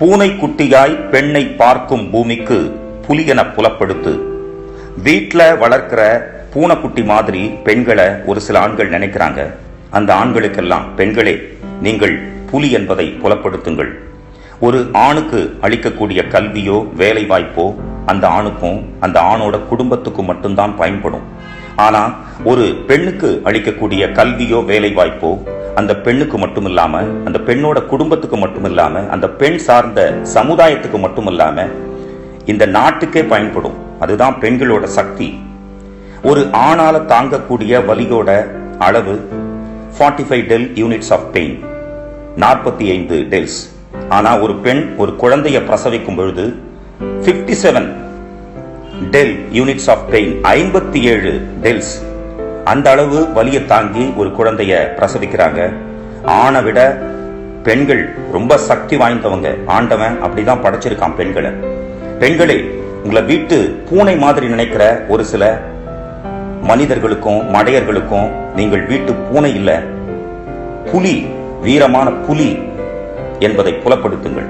பூனை குட்டியாய் பெண்ணை பார்க்கும் பூமிக்கு புலி என புலப்படுத்து. வீட்டில் வளர்க்கிற பூனைக்குட்டி மாதிரி பெண்களை ஒரு சில ஆண்கள் நினைக்கிறாங்க. அந்த ஆண்களுக்கெல்லாம் பெண்களே, நீங்கள் புலி என்பதை புலப்படுத்துங்கள். ஒரு ஆணுக்கு அளிக்கக்கூடிய கல்வியோ வேலை வாய்ப்போ அந்த ஆணுக்கும் அந்த ஆணோட குடும்பத்துக்கும் மட்டும்தான் பயன்படும். ஆனா ஒரு பெண்ணுக்கு அளிக்கக்கூடிய கல்வியோ வேலை வாய்ப்போ அந்த பெண்ணுக்கு மட்டும் இல்லாம, அந்த பெண்ணோட குடும்பத்துக்கு மட்டும் இல்லாம, அந்த பெண் சார்ந்த சமுதாயத்துக்கு மட்டும் இல்லாம இந்த நாட்டுக்கே பயன்படும். அதுதான் பெண்களோட சக்தி. ஒரு ஆணால தாங்கக்கூடிய வலியோட அளவு 45 டெல் யூனிட்ஸ் ஆஃப் பெயின், 45 டெல்ஸ். ஆனா ஒரு பெண் ஒரு குழந்தைய பிரசவிக்கும் பொழுது 57 டெல் யூனிட்ஸ் ஆஃப் பெயின், 57 டெல்ஸ். அந்த அளவு வலியை தாங்கி ஒரு குழந்தைய பிரசவிக்கிறாங்க. ஆணை விட பெண்கள் ரொம்ப சக்தி வாய்ந்தவங்க. ஆண்டவன் அப்படிதான் படைச்சிருக்கான் பெண்களை. பெண்களே, உங்களை வீட்டு பூனை மாதிரி நினைக்கிற ஒரு சில மனிதர்களுக்கும் மடையர்களுக்கும் நீங்கள் வீட்டு பூனை இல்ல, புலி, வீரமான புலி என்பதை புலப்படுத்துங்கள்.